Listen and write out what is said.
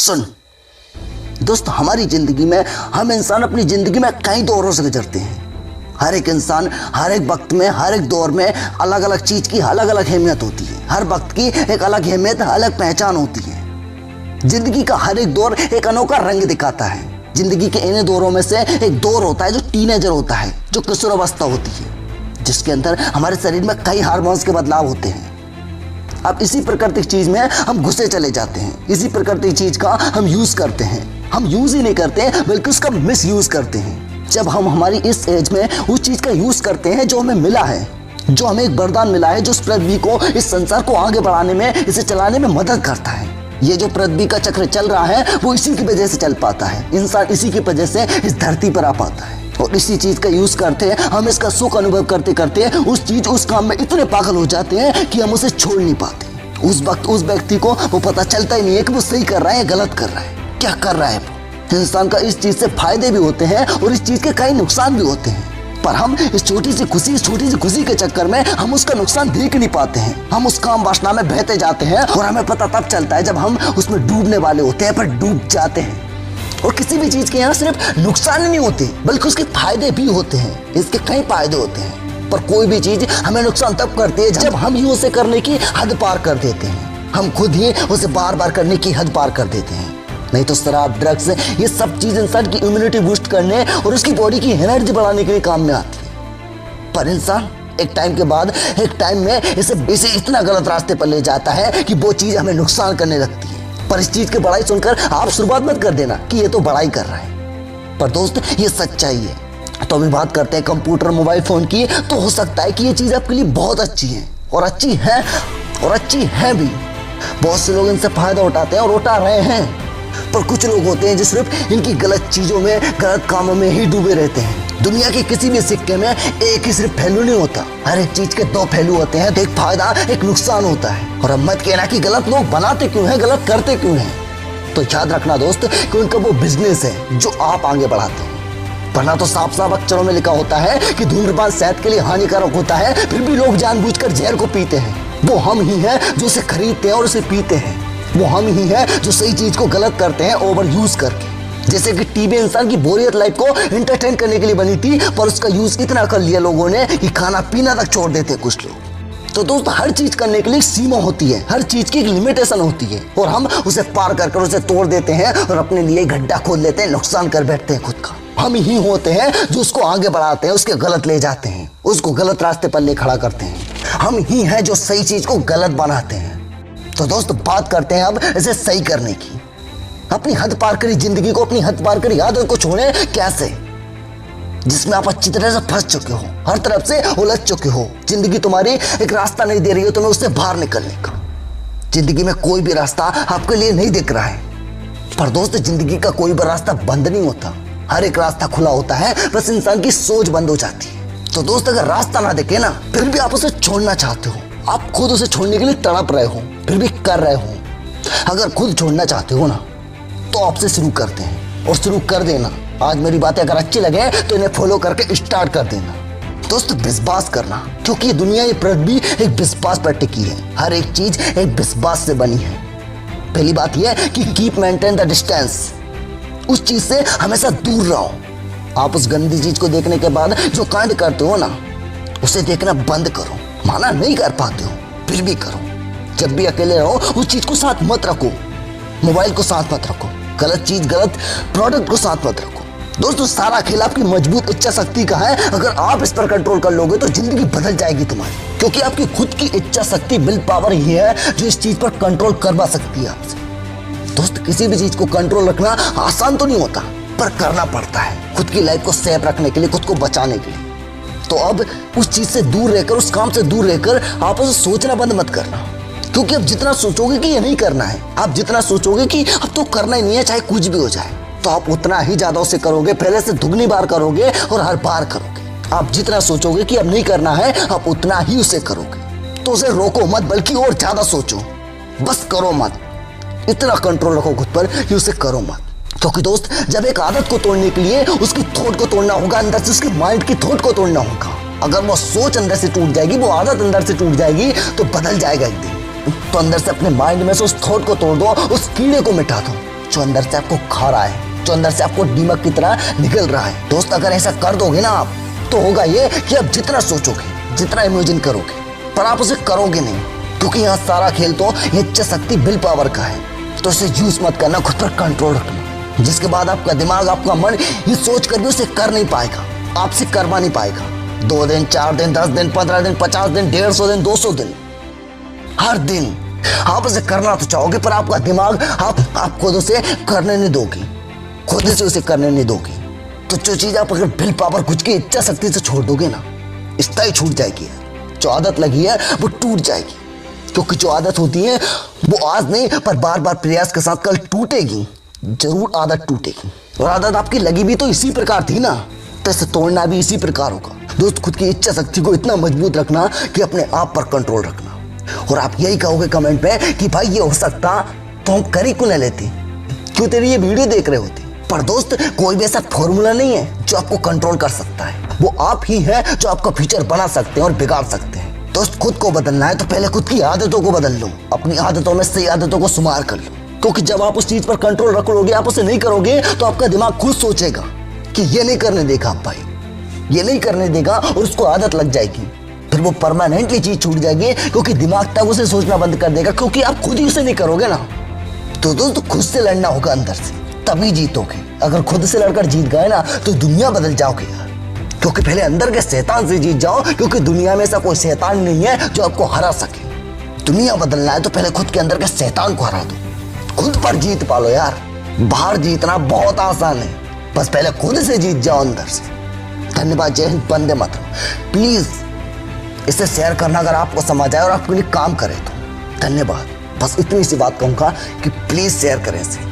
सुन दोस्त, हमारी जिंदगी में हम इंसान अपनी जिंदगी में कई दौरों से गुजरते हैं। हर एक इंसान हर एक वक्त में हर एक दौर में अलग अलग चीज की अलग अलग अहमियत होती है। हर वक्त की एक अलग अहमियत, अलग पहचान होती है। जिंदगी का हर एक दौर एक अनोखा रंग दिखाता है। जिंदगी के इन दौरों में से एक दौर होता है जो टीनेजर होता है, जो किशोरावस्था होती है, जिसके अंदर हमारे शरीर में कई हार्मोन्स के बदलाव होते हैं। अब इसी प्राकृतिक चीज में हम घुसे चले जाते हैं। इसी प्राकृतिक चीज का हम यूज करते हैं। हम यूज ही नहीं करते बल्कि उसका मिस यूज करते हैं। जब हम हमारी इस एज में उस चीज का यूज करते हैं जो हमें मिला है, जो हमें एक वरदान मिला है, जो इस पृथ्वी को, इस संसार को आगे बढ़ाने में, इसे चलाने में मदद करता है। ये जो पृथ्वी का चक्र चल रहा है वो इसी की वजह से चल पाता है। इंसान इसी की वजह से इस धरती पर आ पाता है और इसी चीज का यूज करते हैं। हम इसका सुख अनुभव करते करते उस काम में इतने पागल हो जाते हैं कि हम उसे छोड़ नहीं पाते। उस वक्त उस व्यक्ति को वो पता चलता ही नहीं है कि वो सही कर रहा है या गलत कर रहा है, क्या कर रहा है वो। इंसान का इस चीज से फायदे भी होते हैं और इस चीज के कई नुकसान भी होते हैं, पर हम इस छोटी सी खुशी के चक्कर में हम उसका नुकसान देख नहीं पाते हैं। हम उस काम वासना में बहते जाते हैं और हमें पता तब चलता है जब हम उसमें डूबने वाले होते हैं, पर डूब जाते हैं। और किसी भी चीज के यहाँ सिर्फ नुकसान नहीं होते बल्कि उसके फायदे भी होते हैं। इसके कई फायदे होते हैं, पर कोई भी चीज हमें नुकसान तब करती है जब हम ही उसे करने की हद पार कर देते हैं। हम खुद ही उसे बार बार करने की हद पार कर देते हैं। नहीं तो शराब, ड्रग्स, ये सब चीज इंसान की इम्यूनिटी बूस्ट करने और उसकी बॉडी की एनर्जी बढ़ाने के लिए काम में आती है। पर इंसान एक टाइम में इसे इतना गलत रास्ते पर ले जाता है कि वो चीज हमें नुकसान करने लगती है। पर इस चीज की बड़ाई सुनकर आप शुरुआत मत कर देना कि ये तो बड़ाई कर रहा है, पर दोस्त ये सच्चाई है। तो अभी बात करते हैं कंप्यूटर, मोबाइल फोन की। तो हो सकता है कि ये चीज आपके लिए बहुत अच्छी है और अच्छी है भी। बहुत से लोग इनसे फायदा उठाते हैं और उठा रहे हैं, पर कुछ लोग होते हैं जो सिर्फ इनकी गलत चीजों में, गलत कामों में ही डूबे रहते हैं। दुनिया के किसी भी सिक्के में एक ही सिर्फ पहलू नहीं होता, हर एक चीज के दो पहलू होते हैं। एक फायदा, एक नुकसान होता है। और अब मत कहना कि गलत लोग बनाते क्यों हैं, गलत करते क्यों हैं। तो याद रखना दोस्त कि उनका वो बिजनेस है जो आप आगे बढ़ाते हैं। वरना तो साफ साफ अक्षरों में लिखा होता है कि धूम्रपान सेहत के लिए हानिकारक होता है, फिर भी लोग जानबूझकर जहर को पीते हैं। वो हम ही हैं जो उसे खरीदते हैं और उसे पीते हैं। वो हम ही हैं जो सही चीज को गलत करते हैं ओवर यूज करके। जैसे कि टीवी इंसान की बोरियत लाइफ को एंटरटेन करने के लिए बनी थी, पर उसका यूज इतना कर लिया लोगों ने कि खाना पीना तक छोड़ देते कुछ लोग। तो दोस्त, हर चीज करने के लिए एक सीमा होती है, हर चीज की एक लिमिटेशन होती है, और हम उसे पार कर उसे तोड़ देते हैं और अपने लिए गड्ढा खोद लेते हैं, नुकसान कर बैठते हैं खुद का। हम ही होते हैं जो उसको आगे बढ़ाते हैं, उसके गलत ले जाते हैं, उसको गलत रास्ते पर ले खड़ा करते हैं। हम ही हैं जो सही चीज को गलत बनाते हैं। तो दोस्त, बात करते हैं अब इसे सही करने की। अपनी हद पार करी जिंदगी को, अपनी हद पार करी आदत को छोड़े कैसे, जिसमें आप अच्छी तरह से फंस चुके हो, हर तरफ से उलझ चुके हो। जिंदगी तुम्हारी एक रास्ता नहीं दे रही हो तुम्हें उससे बाहर निकलने का। जिंदगी में कोई भी रास्ता आपके लिए नहीं दिख रहा है। पर दोस्त, जिंदगी का कोई भी रास्ता बंद नहीं होता, हर एक रास्ता खुला होता है, बस इंसान की सोच बंद हो जाती है। तो दोस्त, अगर रास्ता ना दिखे ना, फिर भी आप उसे छोड़ना चाहते हो, आप खुद उसे छोड़ने के लिए तड़प रहे हो, फिर भी कर रहे हो। अगर खुद छोड़ना चाहते हो ना, तो आपसे शुरू करते हैं और शुरू कर देना। आज मेरी बातें अगर अच्छी लगे तो इन्हें फॉलो करके स्टार्ट कर देना। दोस्त, विश्वास करना, क्योंकि ये दुनिया, ये पृथ्वी एक विश्वास पर टिकी है। हर एक चीज एक विश्वास से बनी है। पहली बात यह है कि कीप मेंटेन द डिस्टेंस, उस चीज से हमेशा दूर रहो। आप उस गंदी चीज को देखने के बाद जो कांड करते हो ना, उसे देखना बंद करो। माना नहीं कर पाते हो फिर भी करो। जब भी अकेले रहो उस चीज को साथ मत रखो, मोबाइल को साथ मत रखो, गलत चीज, गलत प्रोडक्ट को साथ मत रखो। दोस्तों, सारा खेल आपकी मजबूत इच्छा शक्ति का है। अगर आप इस पर कंट्रोल कर लोगे तो जिंदगी बदल जाएगी तुम्हारी, क्योंकि आपकी खुद की इच्छा शक्ति, विल पावर ही है जो इस चीज पर कंट्रोल करवा सकती है आपसे। दोस्त, किसी भी चीज को कंट्रोल रखना आसान तो नहीं होता, पर करना पड़ता है खुद की लाइफ को सेफ रखने के लिए, खुद को बचाने के लिए। तो अब उस चीज से दूर रहकर, उस काम से दूर रहकर आप उसे सोचना बंद मत करना, क्योंकि अब जितना सोचोगे कि ये नहीं करना है, आप जितना सोचोगे कि अब तो करना ही नहीं है चाहे कुछ भी हो जाए, तो आप उतना ही ज्यादा उसे करोगे, पहले से दुगनी बार करोगे और हर बार करोगे। आप जितना सोचोगे कि अब नहीं करना है, आप उतना ही उसे करोगे। तो उसे रोको मत, बल्कि और ज्यादा सोचो, बस करो मत। इतना कंट्रोल रखो खुद पर कि उसे करो मत। क्योंकि दोस्त, जब एक आदत को तोड़ने के लिए उसकी थॉट को तोड़ना होगा, अंदर से उसके माइंड की थॉट को तोड़ना होगा। अगर वो सोच अंदर से टूट जाएगी, वो आदत अंदर से टूट जाएगी, तो बदल जाएगा एक दिन। तो अंदर से अपने माइंड में से उस थॉट को तोड़ दो, उस कीड़े को मिटा दो। जो अंदर से आपको खा रहा है, जो अंदर से आपको दीमक की तरह निकल रहा है। दोस्त अगर ऐसा कर दोगे ना आप, तो होगा ये कि आप जितना सोचोगे, जितना इमेजिन करोगे, पर आप उसे करोगे नहीं, क्योंकि यहाँ सारा खेल तो ये इच्छा शक्ति विल पावर का है। तो इसे यूज मत करना, खुद पर कंट्रोल रखना, जिसके बाद आपका दिमाग, आपका मन ये सोच कर भी उसे कर नहीं पाएगा, आपसे करवा नहीं पाएगा। 2 दिन, 4 दिन, 10 दिन, 15 दिन, 50 दिन, 150 दिन, 200 दिन, हर दिन आप उसे करना तो चाहोगे, पर आपका दिमाग आप खुद उसे करने नहीं दोगे, खुद से उसे करने नहीं दोगे। तो जो चीज आप अगर विल पावर, कुछ की इच्छा शक्ति से छोड़ दोगे ना, स्थायी छूट जाएगी यार। जो आदत लगी है वो टूट जाएगी, क्योंकि जो आदत होती है वो आज नहीं पर बार बार प्रयास के साथ कल टूटेगी, जरूर आदत टूटेगी। और आदत आपकी लगी भी तो इसी प्रकार थी ना, तो इसे तोड़ना भी इसी प्रकार होगा। दोस्त, खुद की इच्छा शक्ति को इतना मजबूत रखना कि अपने आप पर कंट्रोल रखना। और आप यही कहोगे कमेंट में कि भाई ये हो सकता तो हम कर ही क्यों न लेते, क्यों तेरी ये वीडियो देख रहे होते। पर दोस्त, कोई भी ऐसा फॉर्मूला नहीं है जो आपको कंट्रोल कर सकता है, वो आप ही है जो आपका फ्यूचर बना सकते हैं और बिगाड़ सकते हैं। दोस्त, खुद को बदलना है तो पहले खुद की आदतों को बदल लो, अपनी आदतों में सही आदतों को शुमार कर लो, क्योंकि जब आप उस चीज पर कंट्रोल रख लोगे, आप उसे नहीं करोगे, तो आपका दिमाग खुद सोचेगा कि ये नहीं करने देगा भाई, ये नहीं करने देगा, और उसको आदत लग जाएगी। फिर वो परमानेंटली चीज छूट जाएगी, क्योंकि दिमाग तब उसे सोचना बंद कर देगा, क्योंकि आप खुद ही उसे नहीं करोगे ना। तो दोस्त, खुद से लड़ना होगा अंदर से, तभी जीतोगे। अगर खुद से लड़कर जीत गए ना, तो दुनिया बदल जाओगे यार। क्योंकि पहले अंदर के शैतान से जीत जाओ, क्योंकि दुनिया में ऐसा कोई शैतान नहीं है जो आपको हरा सके। दुनिया बदलना है तो पहले खुद के अंदर के शैतान को हरा दो, खुद पर जीत पालो यार। बाहर जीतना बहुत आसान है, बस पहले खुद से जीत जाओ अंदर से। धन्यवाद। जय हिंद, वंदे मातरम। प्लीज इसे शेयर करना अगर आपको समझ आए और आपके लिए काम करे तो। धन्यवाद। बस इतनी सी बात कहूंगा कि प्लीज शेयर करें इसे।